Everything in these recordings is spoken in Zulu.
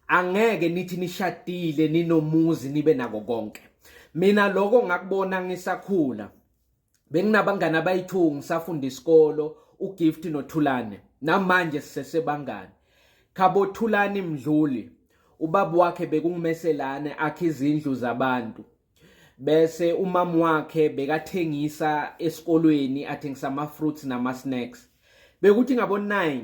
Angeke nithi nishadile ninomuzi nibe nakho konke. Mina lokho ngakubona ngisakhula. Benginabangani abayithu ngisafunda isikolo, uGift noThulani. Namanje sisebangani. Khabo Thulani Mdluli. Ubab wakhe bekungumeselani akhe izindlu zabantu. Bese umama wakhe bekathengisa eskolweni athengisa ama-fruits nama-snacks. Bekuthi ngabo 9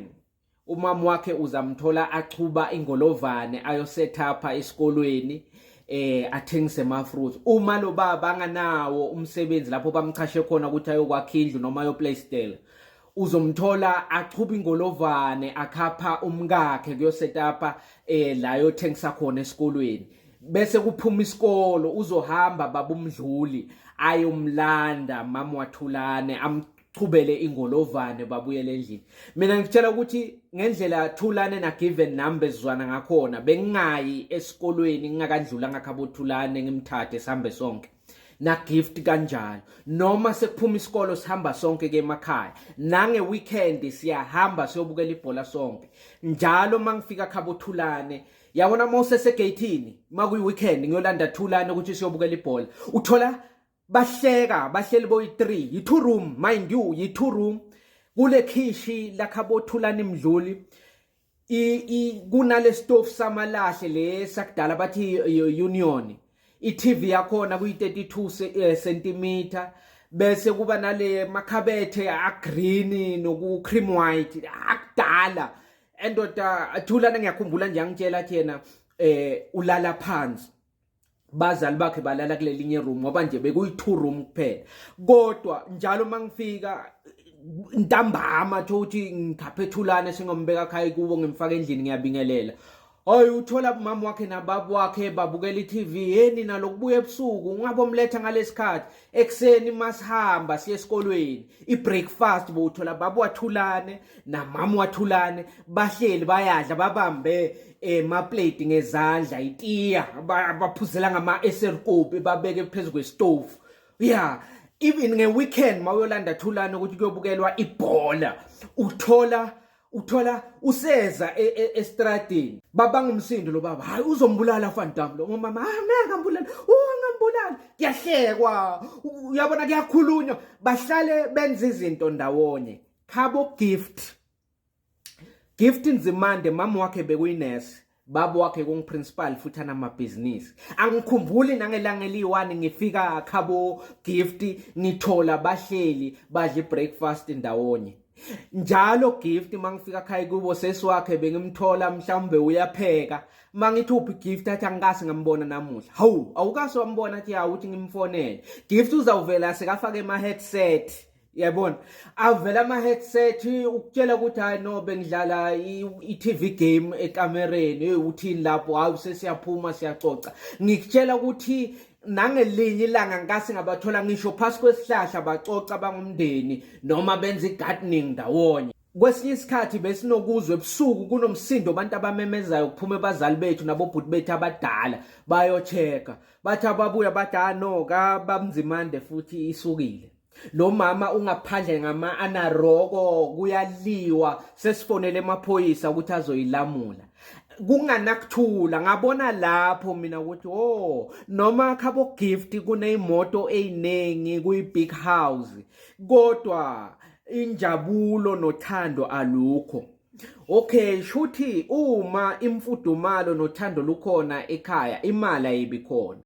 umama wakhe uzamthola achuba Ingolovane ayosetapha eskolweni athengise ama-fruits. Uma lo baba anganawo umsebenzi lapho bamchashe khona ukuthi ayokwakha indlu noma ayoplaystyle, uzomthola achuba Ingolovane akhapha umkakhe kuyosetapha la yothengisa khona eskolweni. Bese kuphuma isikolo uzohamba baba Mdluli ayomlanda mama waThulani amchubele Ingolovane babuyele endlini. Mina ngitshela ukuthi ngendlela Thulani na given numbers zwana ngakhona bengingayi esikolweni ngingakadlula ngakhabo Thulani ngimthathe sihambe sonke na Gift kanjalo, noma sekuphuma isikolo sihamba sonke ke emakhaya, nange weekend siyahamba siyobukela ibhola sonke. Njalo mangifika Khabo Thulani, yabona mawusese gateini makuyi weekend ngiyolanda Thulani ukuthi siyobukela ibhola, uthola bahleka bahleli boyi3 yi2 room, mind you yi2 room kule khishi la Khabo Thulani Mdluli. Kunale stove samalahle le sakudala bathi union, iTV yakhona kuyi32 cm, bese kuba nale makhabethe agreen noku cream white akudala. Endoda Thulani ngiyakhumbula nje angitshela athi yena ulala phansi, bazali bakhe balala kule linye room ngoba nje bekuyi2 room kuphela. Kodwa njalo mangifika ntambama thothi ngikhaphe Thulani singombeka ekhaya kubo ngimfaka endlini ngiyabingelela, hayi uthola umama wakhe nababa wakhe babukela iTV. Yeni nalokubuya ebusuku ungabomletha ngalesikhathi ekseni masihamba siye esikolweni ibreakfast, bothola baba waThulani na mama waThulani bahleli bayadla babambe plate ngezandla, itiya baphuzela ngama eserkopi babeke phezulu kwestove. Yeah, even ngeweekend mawuyolanda Thulani ukuthi kuyobukelwa ibhola, uthola useza estradini babangumsindo lo baba, hayi uzombulala fantam lo mama, ngeke ambulala, ngambulala, kuyahlekwa, uyabona kuyakhulunywa, bahlale benza izinto ndawonye. Khabo Gift Nzimande, mama wakhe bekuyinesi, baba wakhe kungiprincipal futhi anamabhizinisi. Angikhumbuli nangelanga eli1 ngifika Khabo Gift ngithola bahleli badla ibreakfast ndawonye. Njalo Gift mangifika ekhaya kubo sesi wakhe bengimthola mhlawumbe uyapheka, mangithi uphi Gift athi angikasi ngambona namuhla. Hawu awukasi wambona athi ya uthi ngimfonele. Gift uzawuvela sekafaka ema headset, yabona avela ama headset ukutshela ukuthi hayi no bengidlala iTV game ekamereni, uthini lapho, hayi sesiyaphuma siyacoca. Ngikutshela ukuthi nangelinye ilanga ngase ngabathola ngisho phasi kwesihlahla bacoca bangumndeni noma benza igardening ndawonye. Kwesinye isikhathi besinokuzwe ebusuku kunomsindo abantu abamemezayo kuphuma abazali bethu nabobhuti bethu abadala bayocheka, bathi ababuya bathi no kaBamzimande futhi isukile. Lo mama ungaphandle ngama anaroko kuyaliwa, sesifonele emaphoyisa ukuthi azoyilamula. Kunganakuthula, ngabona lapho mina ukuthi noma Khabo Gift kuneyimoto eyinengi kuyi-big house, kodwa injabulo nothando alukho. Okay, shuthi uma imfudumalo nothando lukhona ekhaya imali ayibikhona.